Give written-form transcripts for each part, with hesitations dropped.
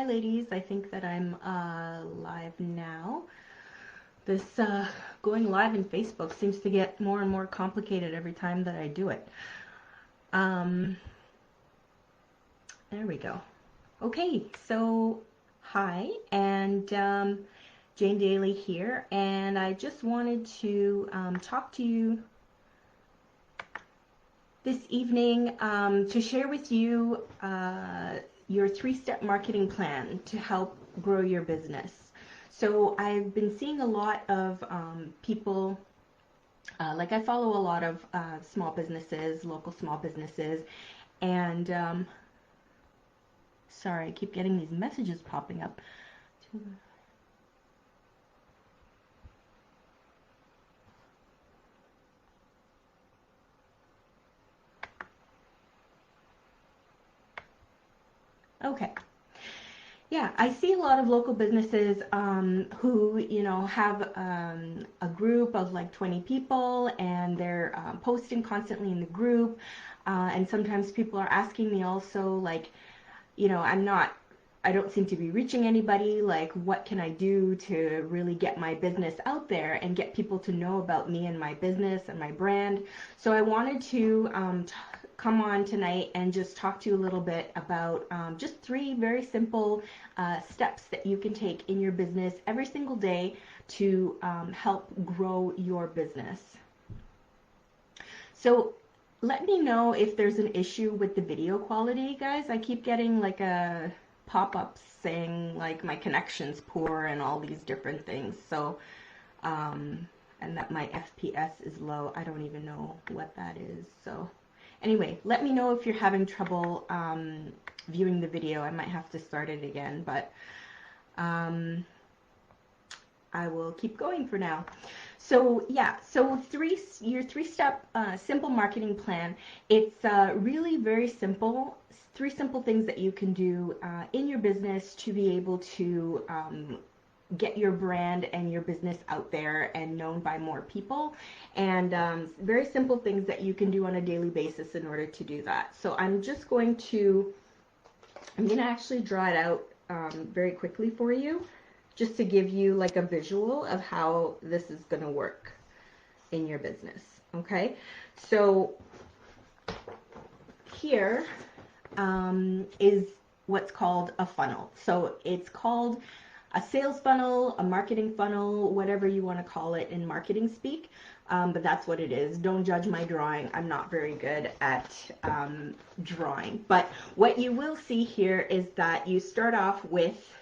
Hi ladies, I think that I'm live now. This going live in Facebook seems to get more and more complicated every time that I do it. Um, there we go. Okay, so hi, and Jane Daly here, and I just wanted to talk to you this evening to share with you your three-step marketing plan to help grow your business. So I've been seeing a lot of people, like I follow a lot of small businesses, local small businesses, and sorry, I keep getting these messages popping up. Okay. Yeah, I see a lot of local businesses who, have a group of like 20 people and they're posting constantly in the group. And sometimes people are asking me also, like, I don't seem to be reaching anybody. Like, what can I do to really get my business out there and get people to know about me and my business and my brand? So I wanted to come on tonight and just talk to you a little bit about just three very simple steps that you can take in your business every single day to help grow your business. So let me know if there's an issue with the video quality, guys. I keep getting like a pop-up saying like my connection's poor and all these different things. So, and that my FPS is low. I don't even know what that is. So anyway, let me know if you're having trouble viewing the video. I might have to start it again, but I will keep going for now. So yeah, so your three-step simple marketing plan. It's really very simple. Three simple things that you can do in your business to be able to get your brand and your business out there and known by more people, and very simple things that you can do on a daily basis in order to do that. So I'm going to actually draw it out very quickly for you, just to give you like a visual of how this is going to work in your business. Okay, so here is what's called a funnel. So it's called a sales funnel, a marketing funnel, whatever you want to call it in marketing speak, but that's what it is. Don't judge my drawing. I'm not very good at drawing. But what you will see here is that you start off with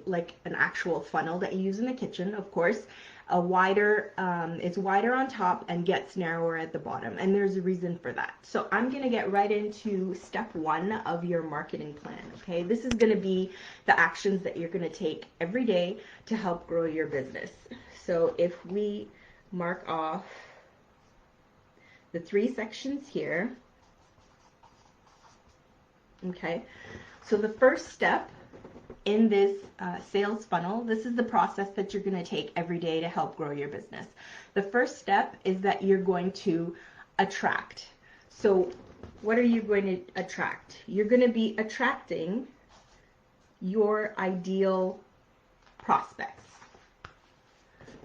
like an actual funnel that you use in the kitchen, of course. It's wider on top and gets narrower at the bottom, and there's a reason for that. So I'm going to get right into step one of your marketing plan. Okay, this is going to be the actions that you're going to take every day to help grow your business. So if we mark off the three sections here, okay, so the first step in this sales funnel, this is the process that you're going to take every day to help grow your business. The first step is that you're going to attract. So what are you going to attract? You're going to be attracting your ideal prospects.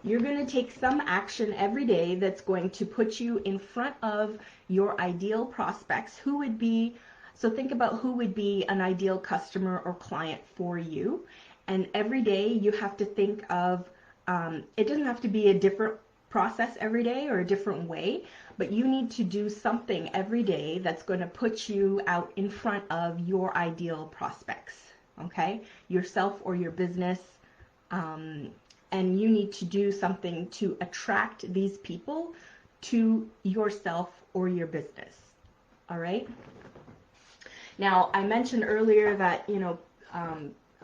You're going to take some action every day that's going to put you in front of your ideal prospects, who would be, so think about who would be an ideal customer or client for you. And every day you have to think of, it doesn't have to be a different process every day or a different way, but you need to do something every day that's going to put you out in front of your ideal prospects, okay? Yourself or your business. And you need to do something to attract these people to yourself or your business, all right? Now, I mentioned earlier that,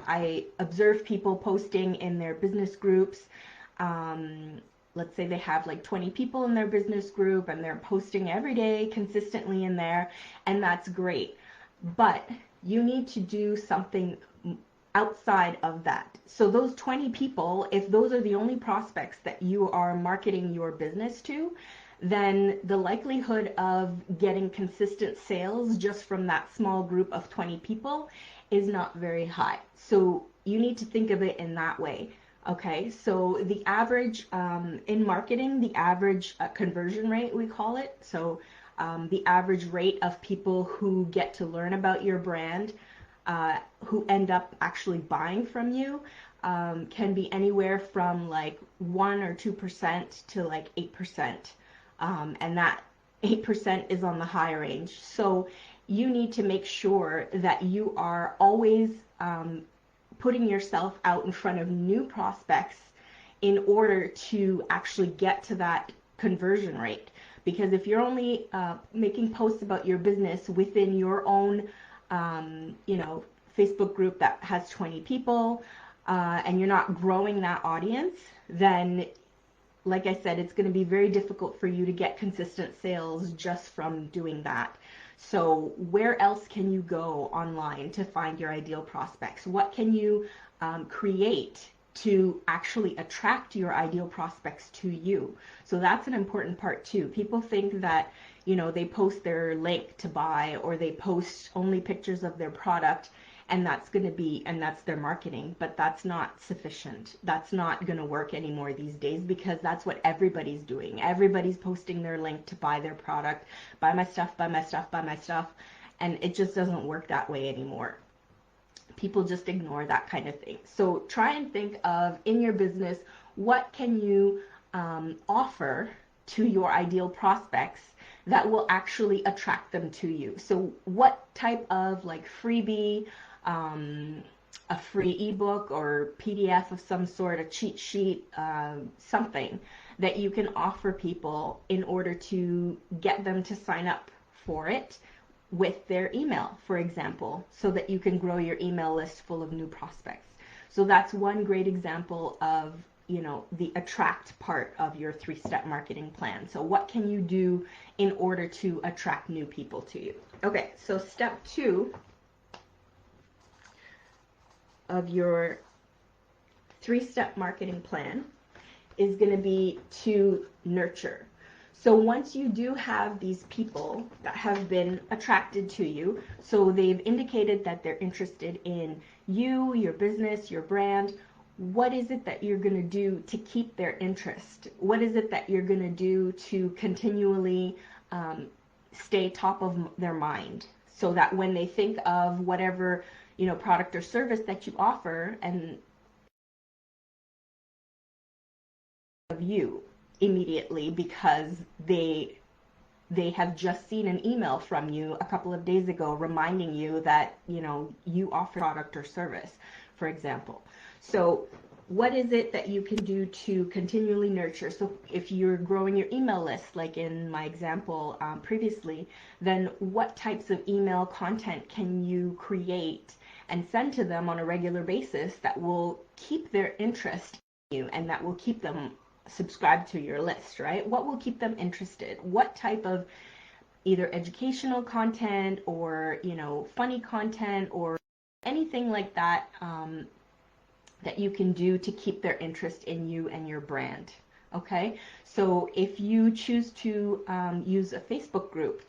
I observe people posting in their business groups. Let's say they have like 20 people in their business group and they're posting every day consistently in there, and that's great. But you need to do something outside of that. So those 20 people, if those are the only prospects that you are marketing your business to, then the likelihood of getting consistent sales just from that small group of 20 people is not very high. So you need to think of it in that way. Okay, so the average in marketing, the average conversion rate, we call it. So the average rate of people who get to learn about your brand, who end up actually buying from you, can be anywhere from like 1 or 2% to like 8%. And that 8% is on the high range. So you need to make sure that you are always putting yourself out in front of new prospects in order to actually get to that conversion rate. Because if you're only making posts about your business within your own, Facebook group that has 20 people, and you're not growing that audience, then, like I said, it's going to be very difficult for you to get consistent sales just from doing that. So where else can you go online to find your ideal prospects? What can you create to actually attract your ideal prospects to you? So that's an important part too. People think that, they post their link to buy, or they post only pictures of their product, and that's their marketing, but that's not sufficient. That's not going to work anymore these days, because that's what everybody's doing. Everybody's posting their link to buy their product, buy my stuff, buy my stuff, buy my stuff, and it just doesn't work that way anymore. People just ignore that kind of thing. So try and think of, in your business, what can you offer to your ideal prospects that will actually attract them to you. So what type of like freebie, a free ebook or PDF of some sort, a cheat sheet, something that you can offer people in order to get them to sign up for it with their email, for example, so that you can grow your email list full of new prospects. So that's one great example of, the attract part of your 3-step marketing plan. So what can you do in order to attract new people to you? Okay, so step 2 of your 3-step marketing plan is going to be to nurture. So once you do have these people that have been attracted to you, so they've indicated that they're interested in you, your business, your brand, what is it that you're going to do to keep their interest? What is it that you're going to do to continually stay top of their mind, so that when they think of whatever, product or service that you offer, and of you immediately, because they have just seen an email from you a couple of days ago reminding you that, you offer product or service, for example. So what is it that you can do to continually nurture? So if you're growing your email list, like in my example previously, then what types of email content can you create and send to them on a regular basis that will keep their interest in you and that will keep them subscribed to your list, right? What will keep them interested? What type of either educational content or, funny content or anything like that that you can do to keep their interest in you and your brand. Okay, so if you choose to use a Facebook group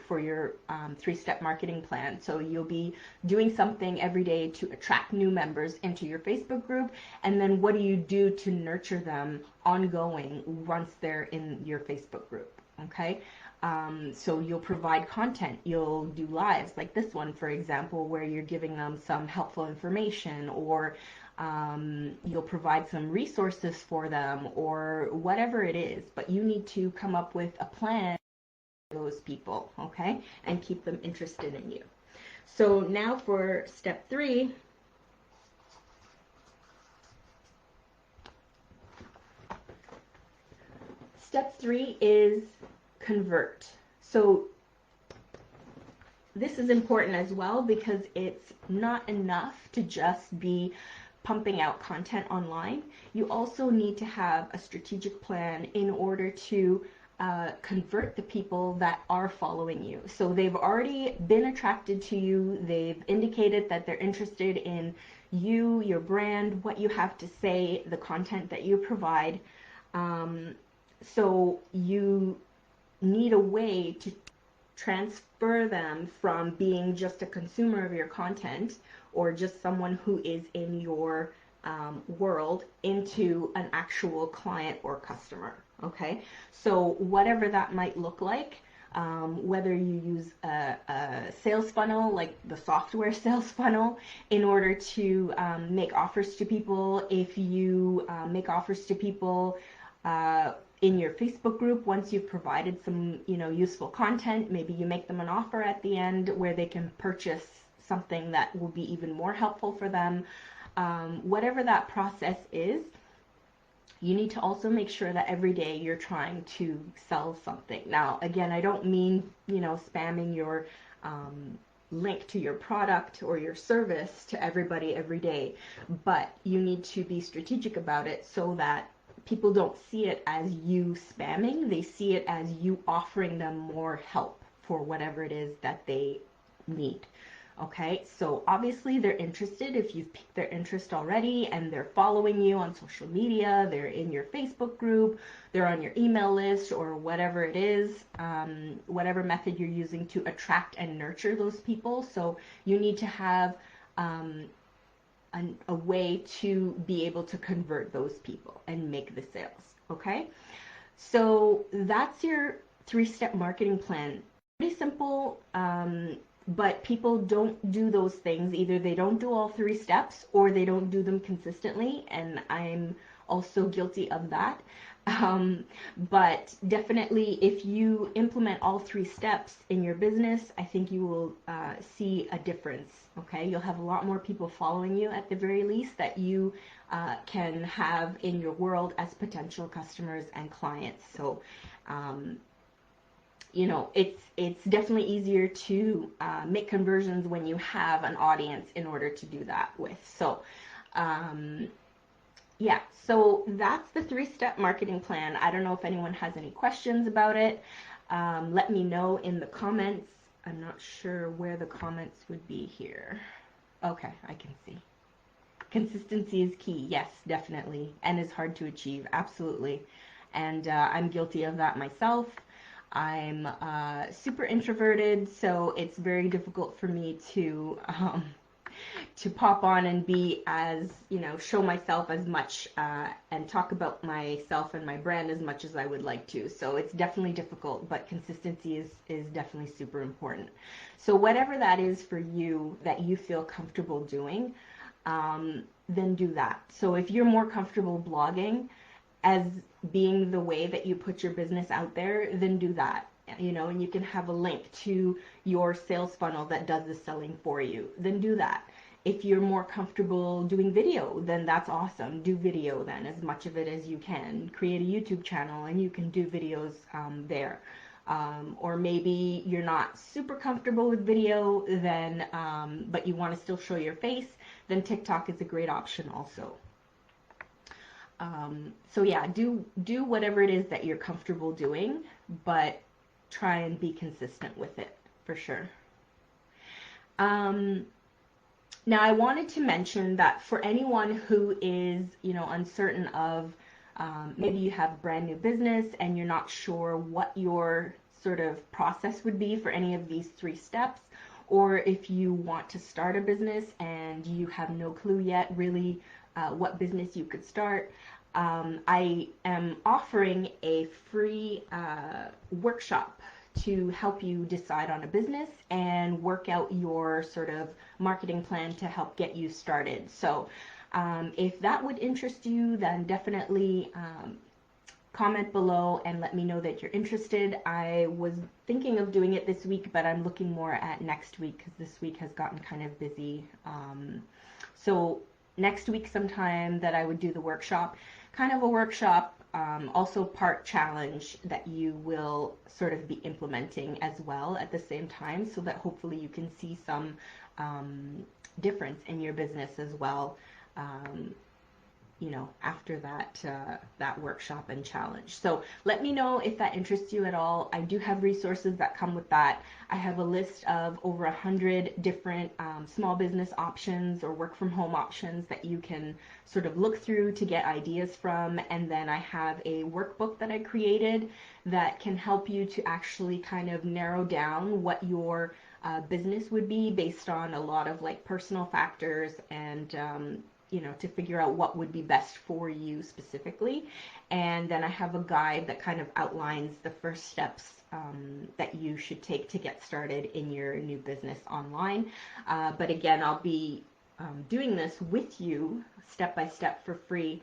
for your 3-step marketing plan, so you'll be doing something every day to attract new members into your Facebook group, and then what do you do to nurture them ongoing once they're in your Facebook group? Okay, so you'll provide content, you'll do lives like this one, for example, where you're giving them some helpful information, or you'll provide some resources for them, or whatever it is, but you need to come up with a plan for those people, okay, and keep them interested in you. So now for step 3, step 3 is convert. So this is important as well, because it's not enough to just be pumping out content online. You also need to have a strategic plan in order to convert the people that are following you. So they've already been attracted to you. They've indicated that they're interested in you, your brand, what you have to say, the content that you provide. So you need a way to transfer them from being just a consumer of your content or just someone who is in your world into an actual client or customer. Okay, so whatever that might look like, whether you use a sales funnel like the software sales funnel in order to make offers to people. If you make offers to people in your Facebook group, once you've provided some useful content, maybe you make them an offer at the end where they can purchase something that will be even more helpful for them. Whatever that process is, you need to also make sure that every day you're trying to sell something. Now, again, I don't mean, spamming your link to your product or your service to everybody every day, but you need to be strategic about it so that people don't see it as you spamming. They see it as you offering them more help for whatever it is that they need. Okay, so obviously they're interested if you've piqued their interest already and they're following you on social media, they're in your Facebook group, they're on your email list or whatever it is, whatever method you're using to attract and nurture those people. So you need to have a way to be able to convert those people and make the sales. Okay, so that's your 3-step marketing plan. Pretty simple. But people don't do those things. Either they don't do all 3 steps or they don't do them consistently, and I'm also guilty of that. But definitely if you implement all 3 steps in your business, I think you will see a difference. Okay, you'll have a lot more people following you at the very least that you can have in your world as potential customers and clients. So it's definitely easier to make conversions when you have an audience in order to do that with. So, yeah, so that's the 3-step marketing plan. I don't know if anyone has any questions about it. Let me know in the comments. I'm not sure where the comments would be here. Okay, I can see. Consistency is key. Yes, definitely. And is hard to achieve. Absolutely. And I'm guilty of that myself. I'm super introverted, so it's very difficult for me to pop on and be as, show myself as much and talk about myself and my brand as much as I would like to. So it's definitely difficult, but consistency is definitely super important. So whatever that is for you that you feel comfortable doing, then do that. So if you're more comfortable blogging as being the way that you put your business out there, then do that. And you can have a link to your sales funnel that does the selling for you, then do that. If you're more comfortable doing video, then that's awesome. Do video then, as much of it as you can. Create a YouTube channel and you can do videos there. Or maybe you're not super comfortable with video, then but you want to still show your face, then TikTok is a great option also. So yeah, do whatever it is that you're comfortable doing, but try and be consistent with it for sure. Now I wanted to mention that for anyone who is, uncertain of maybe you have a brand new business and you're not sure what your sort of process would be for any of these 3 steps, or if you want to start a business and you have no clue yet really what business you could start, I am offering a free workshop to help you decide on a business and work out your sort of marketing plan to help get you started. So if that would interest you, then definitely comment below and let me know that you're interested. I was thinking of doing it this week, but I'm looking more at next week because this week has gotten kind of busy. So next week sometime that I would do the workshop, kind of a workshop, also part challenge that you will sort of be implementing as well at the same time, so that hopefully you can see some difference in your business as well. after that workshop and challenge. So let me know if that interests you at all. I do have resources that come with that. I have a list of over 100 different small business options or work from home options that you can sort of look through to get ideas from. And then I have a workbook that I created that can help you to actually kind of narrow down what your business would be based on a lot of like personal factors and to figure out what would be best for you specifically. And then I have a guide that kind of outlines the first steps that you should take to get started in your new business online. But again, I'll be doing this with you step by step for free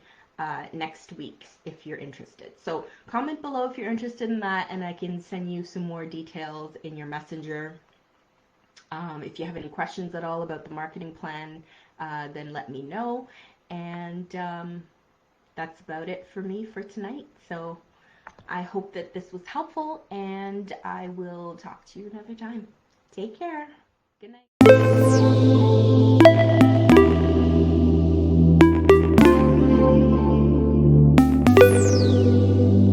next week if you're interested. So comment below if you're interested in that, and I can send you some more details in your messenger. If you have any questions at all about the marketing plan, then let me know. And that's about it for me for tonight. So I hope that this was helpful, and I will talk to you another time. Take care. Good night.